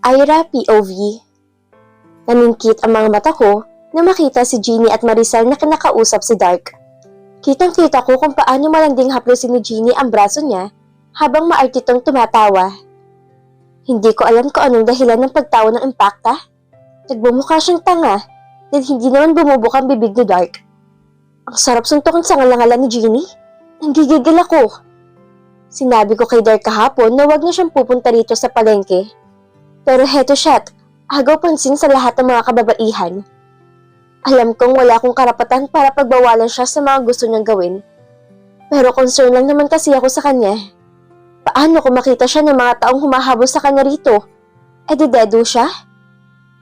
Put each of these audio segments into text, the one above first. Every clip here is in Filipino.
Ira POV. Naningkit ang mga mata ko na makita si Jeannie at Maricel na kinakausap si Dark. Kitang-kita ko kung paano malanding haplusin ni Jeannie ang braso niya habang maartitong tumatawa. Hindi ko alam kung anong dahilan ng pagtawa ng impacta. Nagbumukha siyang tanga dahil hindi naman bumubukang bibig ni Dark. Ang sarap suntukan sa ngalangalan ni Jeannie. Nanggigigil ako. Sinabi ko kay Dark kahapon na wag na siyang pupunta rito sa palengke. Pero heto siya't agaw pansin sa lahat ng mga kababaihan. Alam kong wala akong karapatan para pagbawalan siya sa mga gusto niyang gawin. Pero concern lang naman kasi ako sa kanya. Paano kung makita siya ng mga taong humahabol sa kanya rito? E di dedo siya?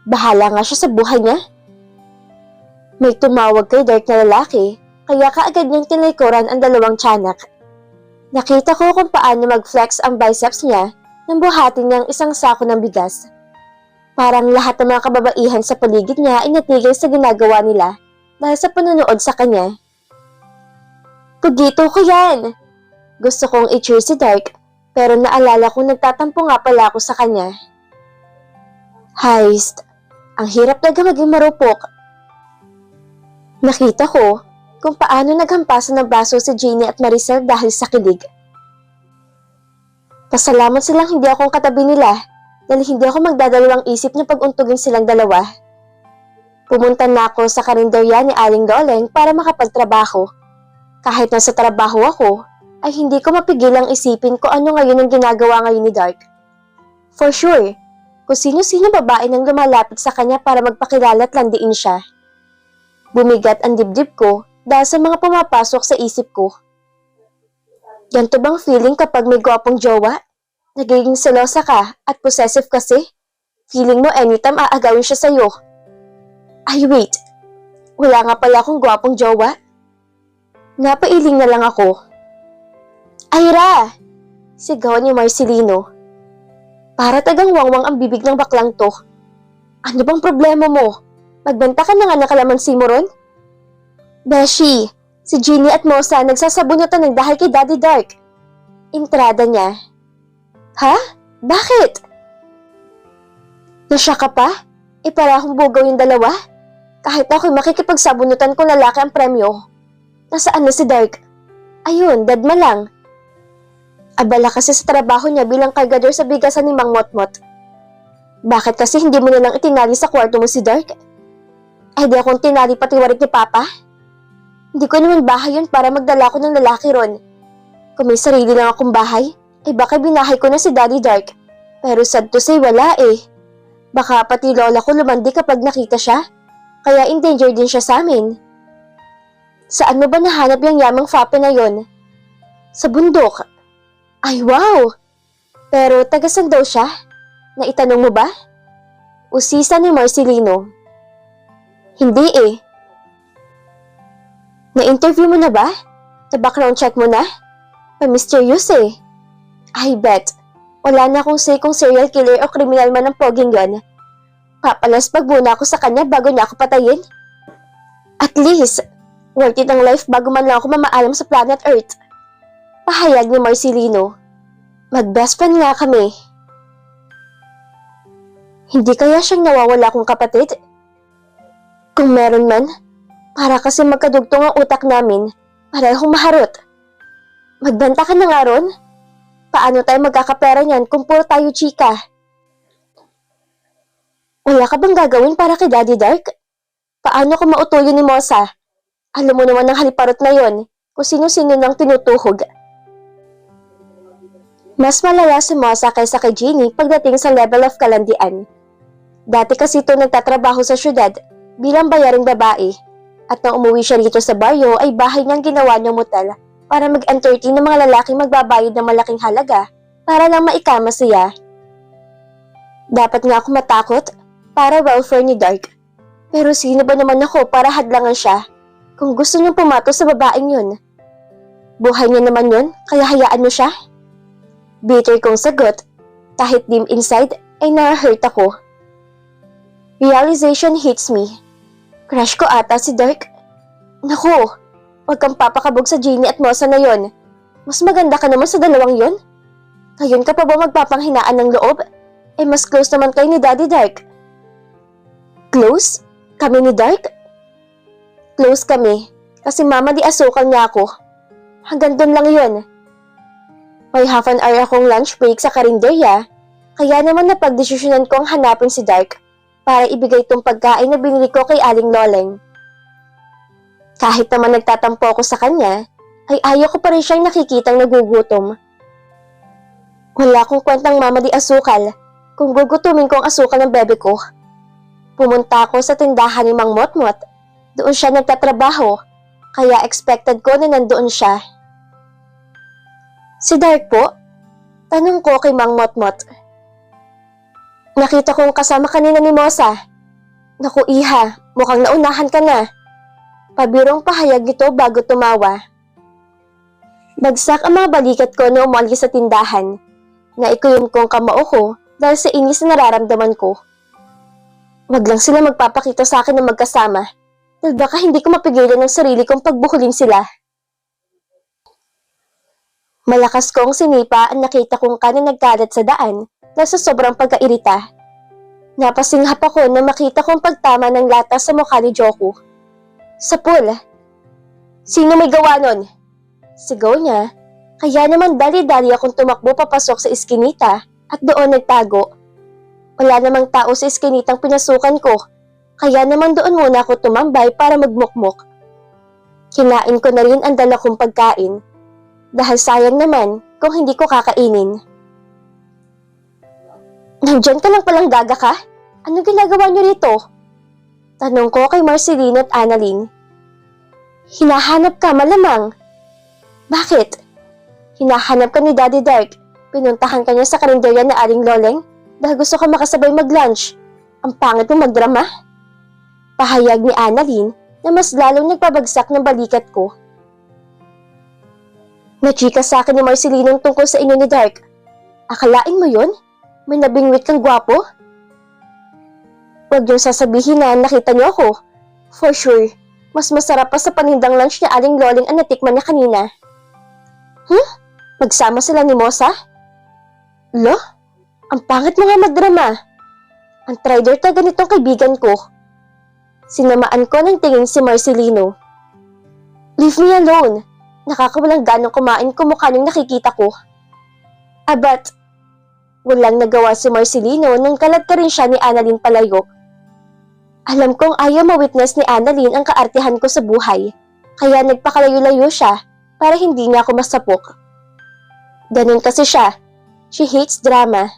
Bahala nga siya sa buhay niya. May tumawag kay Dark na lalaki, kaya kaagad niyang tinaykuran ang dalawang tiyanak. Nakita ko kung paano mag-flex ang biceps niya nang buhatin niyang isang sako ng bigas. Parang lahat ng mga kababaihan sa paligid niya ay natigil sa ginagawa nila dahil sa panonood sa kanya. Pugito ko yan! Gusto kong i-cheer si Dark pero naalala kong nagtatampo nga pala ako sa kanya. Heist, ang hirap talaga maging marupok. Nakita ko kung paano naghampasan ng baso si Jeannie at Maricel dahil sa kilig. Pasalamat silang hindi akong katabi nila dahil hindi ako magdadalawang isip na pag-untugin silang dalawa. Pumunta na ako sa karinderya ni Aling Doleng para makapagtrabaho. Kahit nasa trabaho ako, ay hindi ko mapigilang isipin kung ano ngayon ang ginagawa ngayon ni Dark. For sure, kung sino-sino babae nang lumalapit sa kanya para magpakilala at landiin siya. Bumigat ang dibdib ko dahil sa mga pumapasok sa isip ko. Ganto bang feeling kapag may gwapong jowa? Nagiging selosa ka at possessive kasi? Feeling mo anytime aagawin siya sa'yo. Ay wait, wala nga pala akong gwapong jowa. Napailing na lang ako. Ira! Sigawan ni Marcelino. Para tagang wangwang ang bibig ng baklang to. Ano bang problema mo? Magbenta ka na nga ng kalamansi mo ron? Beshi, si Jeannie at Mosa nagsasabunutan ng dahil kay Daddy Dark. Entrada niya. Ha? Bakit? Nasya ka pa? Parahong bugaw yung dalawa? Kahit ako'y makikipagsabunutan kung lalaki ang premyo. Nasaan na si Dark? Ayun, dadma lang. Abala kasi sa trabaho niya bilang kargador sa bigasan ni Mang Motmot. Bakit kasi hindi mo nalang itinali sa kwarto mo si Dark? Ay di akong tinali patiwarik ni Papa? Hindi ko naman bahay yun para magdala ko ng lalaki ron. Kung may sarili lang akong bahay, ay baka binahay ko na si Daddy Dark. Pero sad to say wala eh. Baka pati lola ko lumandi kapag nakita siya. Kaya in danger din siya sa amin. Saan mo ba nahanap yung yamang fape na yon? Sa bundok. Ay wow! Pero tagasan daw siya? Naitanong mo ba? Usisa ni Marcelino. Hindi eh. Na-interview mo na ba? Na-background check mo na? Pa-mysterious eh. I bet. Wala na akong say kung serial killer o kriminal man ang poging yon. Papalasbag muna ako sa kanya bago niya ako patayin. At least, worth it ang life bago man lang ako mamaalam sa planet Earth. Pahayag ni Marcelino. Mag-best friend nga kami. Hindi kaya siyang nawawala kong kapatid? Kung meron man, para kasi magkadugtong ang utak namin, parehong maharot. Magbenta ka na nga ron? Paano tayo magkakapera niyan kung puro tayo chika? Wala ka bang gagawin para kay Daddy Dark? Paano kung mautulin ni Mosa? Alam mo naman ang haliparot na yon, kung sino-sino nang tinutuhog. Mas malala si Mosa kaysa kay Jeannie pagdating sa level of kalandian. Dati kasi ito nagtatrabaho sa syudad bilang bayaring babae. At nang umuwi siya rito sa baryo ay bahay niyang ginawa niyang motel para mag-entertain ng mga lalaking magbabayad ng malaking halaga para lang maikama siya. Dapat nga ako matakot para welfare ni Dark. Pero sino ba naman ako para hadlangan siya kung gusto niyang pumato sa babaeng yun? Buhay niya naman yun, kaya hayaan mo siya? Bitter kong sagot, kahit deep inside ay na-hurt ako. Realization hits me. Crush ko ata si Dark. Naku, huwag kang papakabog sa Jeannie at Mosa na yon. Mas maganda ka naman sa dalawang yon. Ngayon ka pa ba magpapanghinaan ng loob? Eh mas close naman kayo ni Daddy Dark. Close? Kami ni Dark? Close kami, kasi mama di asukal niya ako. Hanggang doon lang yun. May half an hour akong lunch break sa karinderya, kaya naman napagdesisyonan kong hanapin si Dark para ibigay tong pagkain na binili ko kay Aling Loleng. Kahit naman nagtatampo ako sa kanya, ay ayaw ko pa rin siyang nakikitang nagugutom. Wala akong kwentang mama di asukal kung gugutumin ko ang asukal ng bebe ko. Pumunta ako sa tindahan ni Mang Motmot. Doon siya nagtatrabaho, kaya expected ko na nandoon siya. Si Dark po? Tanong ko kay Mang Motmot. Nakita kong kasama kanina ni Mosa. Naku iha, mukhang naunahan ka na. Pabirong pahayag nito bago tumawa. Bagsak ang mga balikat ko na umalis sa tindahan. Naikuyom kong kamao ko dahil sa inis na nararamdaman ko. Wag lang sila magpapakita sa akin na magkasama dahil baka hindi ko mapigilan ng sarili kong pagbuhulin sila. Malakas kong sinipa ang nakita kong kanin nagkalat sa daan dahil sa sobrang pagkairita. Napasinghap ako na makita kong pagtama ng lata sa mukha ni Joku. Sa pool. Sino may gawa nun? Sigaw niya, kaya naman dali-dali akong tumakbo papasok sa iskinita at doon nagtago. Wala namang tao sa iskinitang pinasukan ko, kaya naman doon muna ako tumambay para magmukmok. Kinain ko na rin ang dala kong pagkain, dahil sayang naman kung hindi ko kakainin. Nandyan ka lang palang gaga ka? Anong ginagawa niyo rito? Tanong ko kay Marcelino at Annalyn. Hinahanap ka malamang. Bakit? Hinahanap ka ni Daddy Dark. Pinuntahan ka niya sa karinderya na Aling Loleng dahil gusto ka makasabay mag-lunch. Ang pangit mo magdrama. Pahayag ni Annalyn na mas lalong nagpabagsak ng balikat ko. Nachika sa akin ni Marcelino tungkol sa inyo ni Dark. Akalain mo yun? May nabingwit kang gwapo? Huwag niyong sasabihin na nakita niyo ako. For sure, mas masarap pa sa panindang lunch ni Aling Loleng ang natikman niya kanina. Magsama sila ni Mosa? Lo? Ang pangit mo nga magdrama. Ang trader ta ganitong kaibigan ko. Sinamaan ko ng tingin si Marcelino. Leave me alone. Nakakawalang ganong kumain kumukha niyong nakikita ko. But walang nagawa si Marcelino nang kalat ka rin siya ni Annalyn palayo. Alam kong ayaw ma-witness ni Annalyn ang kaartihan ko sa buhay, kaya nagpakalayo-layo siya para hindi niya ako masapok. Ganun kasi siya. She hates drama.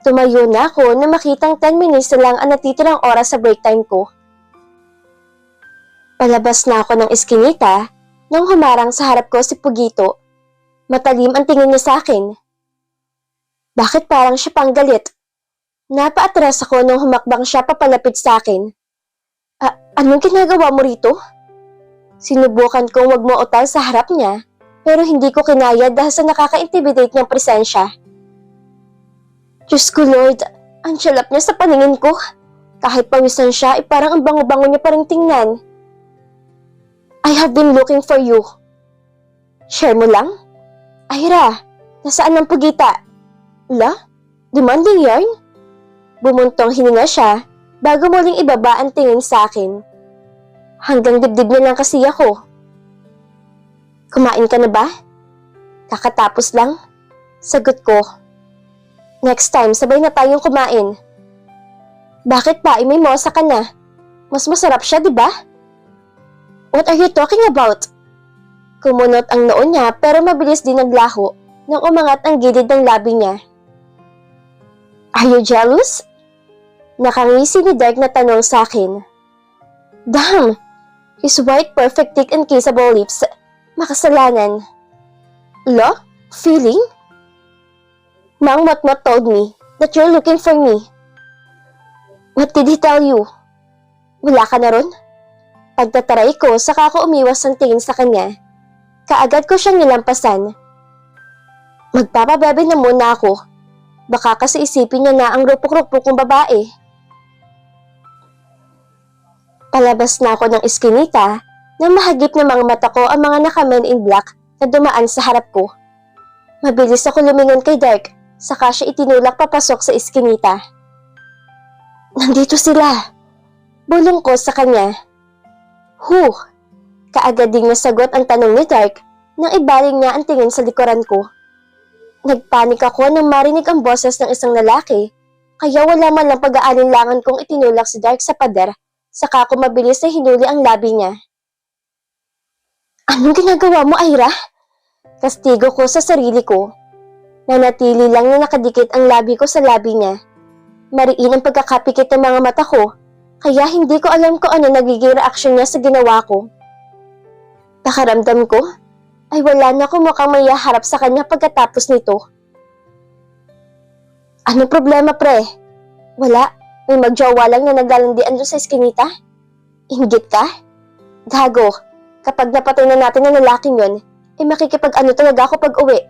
Tumayo na ako na makitang 10 minutes na lang ang natitirang oras sa break time ko. Palabas na ako ng iskinita nang humarang sa harap ko si Pugito. Matalim ang tingin niya sa akin. Bakit parang siya pang galit? Napaatras ako nung humakbang siya papalapit sa akin. Anong ginagawa mo rito? Sinubukan kong wag mo utal sa harap niya, pero hindi ko kinaya dahil sa nakaka-intimidate niyang presensya. Diyos ko Lord, ang tsalap niya sa paningin ko. Kahit pawisan siya, parang ang bango-bango niya pa rin tingnan. I have been looking for you. Share mo lang? Ira, nasaan ang Pugita? La? Demanding yarn? Bumuntong hininga siya bago muling ibaba ang tingin sa akin. Hanggang dibdib niya lang kasi ako. Kumain ka na ba? Kakatapos lang? Sagot ko. Next time, sabay na tayong kumain. Bakit pa? May mosa ka na. Mas masarap siya, di ba? What are you talking about? Kumunot ang noo niya pero mabilis din naglaho nang umangat ang gilid ng labi niya. Are you jealous? Nakangisi ni Dark na tanong sa akin. Damn! His white, perfect, thick, and kissable lips. Makasalanan. Lo? Feeling? Mang Motmot told me that you're looking for me. What did he tell you? Wala ka na ron? Pagtataray ko, saka ako umiwas ng tingin sa kanya. Kaagad ko siyang nilampasan. Magpapabebe na muna ako. Baka kasi isipin niya na ang rupok-rupok kong babae. Palabas na ako ng iskinita nang mahagip ng mga mata ko ang mga naka-men in black na dumaan sa harap ko. Mabilis ako lumingon kay Dark Saka siya itinulak papasok sa iskinita. Nandito sila. Bulong ko sa kanya. Kaagad ding nasagot ang tanong ni Dark nang ibaling niya ang tingin sa likuran ko. Nagpanik ako nang marinig ang boses ng isang lalaki, kaya wala man lang pag-aalinlangan kong itinulak si Dark sa pader, saka ako mabilis na hinuli ang labi niya. Anong ginagawa mo, Ira? Kastigo ko sa sarili ko. Nanatili lang na nakadikit ang labi ko sa labi niya. Mariin ang pagkakapikit ng mga mata ko, kaya hindi ko alam kung ano nagiging reaksyon niya sa ginawa ko. Pakaramdam ko ay wala na akong mukhang mayaharap sa kanya pagkatapos nito. Anong problema, pre? Wala, may magjowa lang na naglalandian doon sa eskinita? Inggit ka? Gago, kapag napatay na natin ang lalaking yun, ay makikipag-ano talaga ako pag-uwi.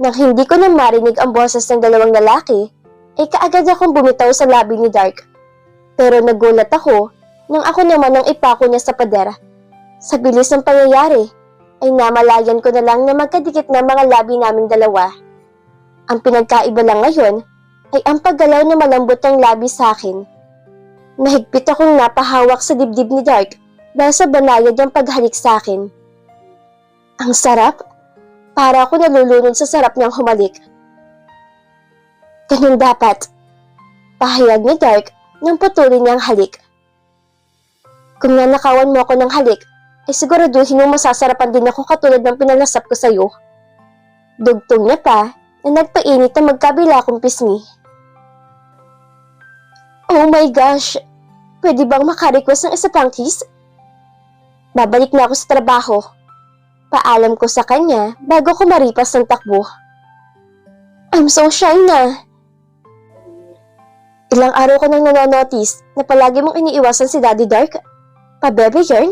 Nang hindi ko na marinig ang boses ng dalawang lalaki, ay kaagad akong bumitaw sa labi ni Dark. Pero nagulat ako nang ako naman ang ipako niya sa pader. Sa bilis ng pangyayari, ay namalayan ko na lang na magkadikit na mga labi naming dalawa. Ang pinagkaiba lang ngayon ay ang paggalaw na malambot ng labi sa akin. Mahigpit akong napahawak sa dibdib ni Dark dahil sa banayad niyang paghalik sa akin. Ang sarap! Para ako nalulunod sa sarap niyang humalik. Ganun dapat. Pahayag ni Dark nang patuloy niyang halik. Kung nanakawan mo ako ng halik, ay siguraduhin mo masasarapan din ako katulad ng pinalasap ko sa'yo. Dugtong niya pa na nagpainit na magkabila kong pisngi. Oh my gosh! Pwede bang makarequest ng isa pang kiss? Babalik na ako sa trabaho. Paalam ko sa kanya bago ko maripas ng takbo. I'm so shy na. Ilang araw ko nang nanonotice na palagi mong iniiwasan si Daddy Dark. Pa-bebe yarn?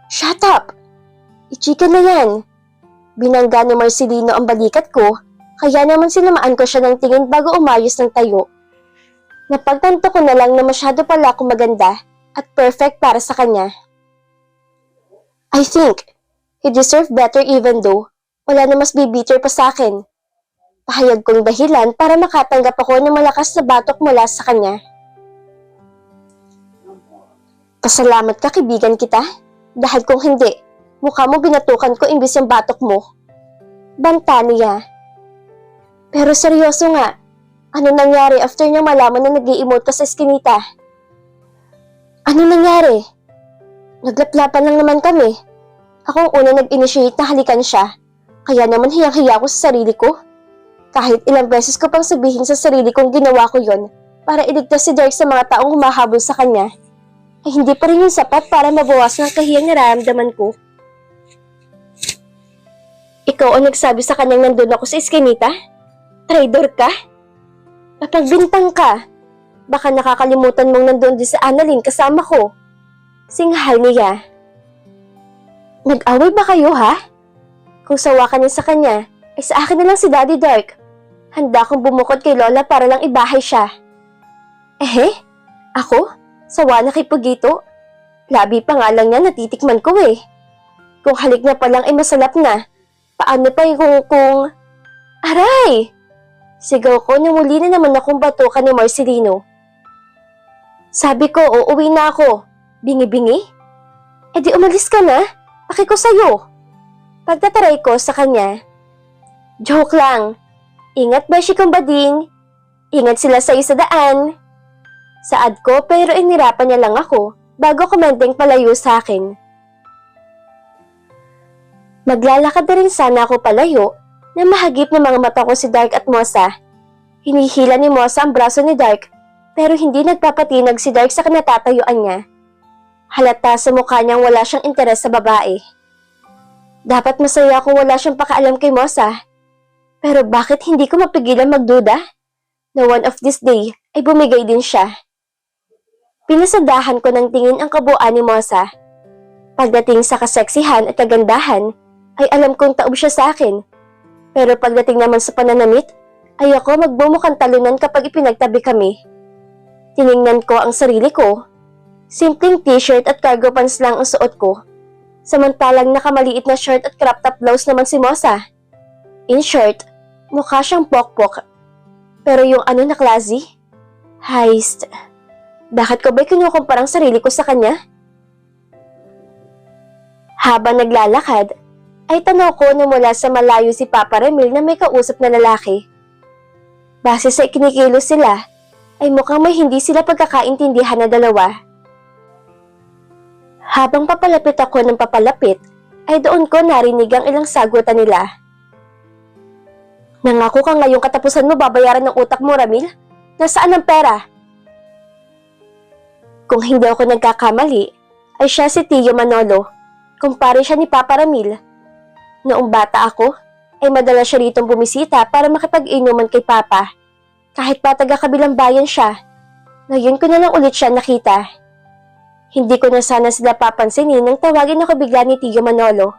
Shut up! Ichika na yan. Binangga ni Marcelino ang balikat ko, kaya naman sinamaan ko siya ng tingin bago umayos ng tayo. Napagtanto ko na lang na masyado pala akong maganda at perfect para sa kanya. I think he deserved better even though wala na mas bibitter pa sa akin. Pahayag kong dahilan para makatanggap ako ng malakas na batok mula sa kanya. Pasalamat ka, kaibigan kita. Dahil kung hindi, mukha mo binatukan ko imbis yung batok mo. Banta niya. Pero seryoso nga, ano nangyari after niya malaman na nag-i-emote ka sa eskinita? Ano nangyari? Naglaplapan lang naman kami. Ako ang una nag-initiate na halikan siya, kaya naman hiyang-hiya ko sa sarili ko. Kahit ilang beses ko pang sabihin sa sarili kong ginawa ko yon para iligtas si Dark sa mga taong humahabol sa kanya, ay hindi pa rin yung sapat para mabawas ng kahiyang nararamdaman ko. Ikaw ang nagsabi sa kanyang nandun ako sa eskinita? Traitor ka? Mapagbintang ka. Baka nakakalimutan mong nandun din sa Annalyn kasama ko. Singhal niya. Nag-away ba kayo, ha? Kung sawa ka niya sa kanya, ay sa akin na lang si Daddy Dark. Handa akong bumukod kay Lola para lang ibahay siya. Ako? Sawa na kay Pugito? Labi pa nga lang niya natitikman ko eh. Kung halik na pa lang ay masalap na, paano pa yung kung... Aray! Sigaw ko na muli na naman akong batukan ni Marcelino. Sabi ko, uuwi na ako. Bingi-bingi? E di umalis ka na? Paki ko sa'yo. Pagtataray ko sa kanya. Joke lang. Ingat ba si kumbading? Ingat sila sa'yo sa daan. Saad ko pero inirapan niya lang ako bago kumenteng palayo sa akin. Maglalakad na rin sana ako palayo na mahagip ng mga mata ko si Dark at Mosa. Hinihila ni Mosa ang braso ni Dark pero hindi nagpapatinag si Dark sa kinatatayuan niya. Halata sa mukha niyang wala siyang interes sa babae. Dapat masaya kung wala siyang pakaalam kay Mosa. Pero bakit hindi ko mapigilan magduda na one of this day ay bumigay din siya? Pinasadahan ko ng tingin ang kabuuan ni Mosa. Pagdating sa kaseksihan at kagandahan, ay alam kong taob siya sa akin. Pero pagdating naman sa pananamit, ay ako magbumukhang talunan kapag ipinagtabi kami. Tiningnan ko ang sarili ko. Simpleng t-shirt at cargo pants lang ang suot ko. Samantalang nakamaliit na shirt at crop top blouse naman si Mosa. In short, Mukha siyang pokpok. Pero yung ano na klase? Heist. Bakit ko ba'y kinukumparang sarili ko sa kanya? Habang naglalakad, ay tanaw ko na mula sa malayo si Papa Ramil na may kausap na lalaki. Base sa ikinikilos sila, ay mukhang may hindi sila pagkakaintindihan na dalawa. Habang papalapit ako ng papalapit, ay doon ko narinig ang ilang sagutan nila. Nangako ka ngayong katapusan mo babayaran ng utak mo, Ramil? Nasaan ang pera? Kung hindi ako nagkakamali, ay siya si Tio Manolo. Kumpare siya ni Papa Ramil. Noong bata ako, ay madalas siya ritong bumisita para makipag-inuman kay Papa. Kahit pa taga-kabilang bayan siya, ngayon ko na lang ulit siya nakita. Hindi ko na sana sila papansinin nang tawagin ako bigla ni Tio Manolo.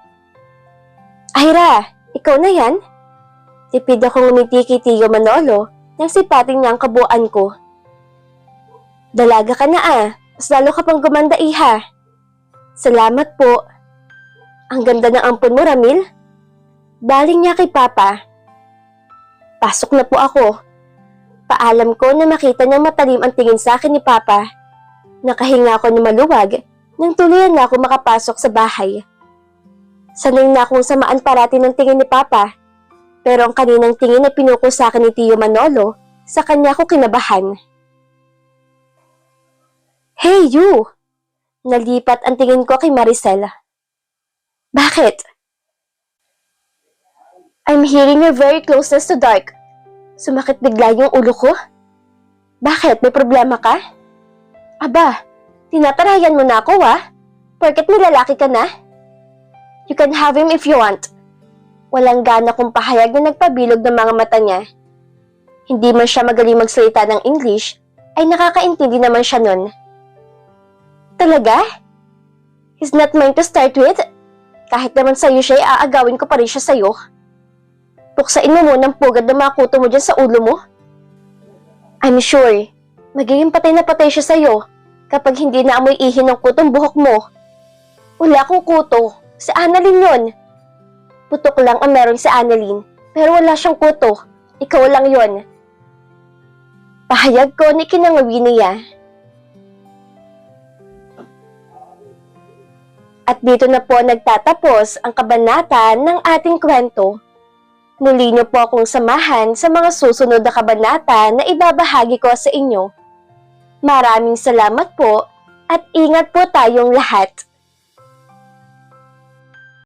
Aira, ikaw na yan? Tipid akong umiti kay Tio Manolo nang sipating niya ang kabuuan ko. Dalaga ka na mas lalo ka pang gumanda iha. Salamat po. Ang ganda ng ampon mo, Ramil. Baling niya kay Papa. Pasok na po ako. Paalam ko na makita niyang matalim ang tingin sa akin ni Papa. Nakahinga ako ng maluwag nang tuluyan na ako makapasok sa bahay. Sanay na akong samaan parati ng tingin ni Papa. Pero ang kaninang tingin na pinuko sa akin ni Tio Manolo, sa kanya ako kinabahan. Hey you! Nalipat ang tingin ko kay Maricel. Bakit? I'm hearing your very closeness to Dark. Sumakit bigla yung ulo ko. Bakit? May problema ka? Aba, tinatarayan mo na ako Porket may lalaki ka na? You can have him if you want. Walang gana kong pahayag na nagpabilog ng mga mata niya. Hindi man siya magaling magsalita ng English, ay nakakaintindi naman siya nun. Talaga? He's not mine to start with? Kahit naman sa'yo siya, aagawin ko pa rin siya sa'yo. Puksain mo muna ang pugad na makuto mo dyan sa ulo mo. I'm sure, magiging patay na patay siya sa'yo kapag hindi na amoy ihi ng kutong buhok mo. Wala akong kuto. Si Annalyn yun. Putok lang ang meron si Annalyn, pero wala siyang kuto. Ikaw lang yun. Pahayag ko ni kinangawi niya. At dito na po nagtatapos ang kabanata ng ating kwento. Muli niyo po akong samahan sa mga susunod na kabanata na ibabahagi ko sa inyo. Maraming salamat po at ingat po tayong lahat.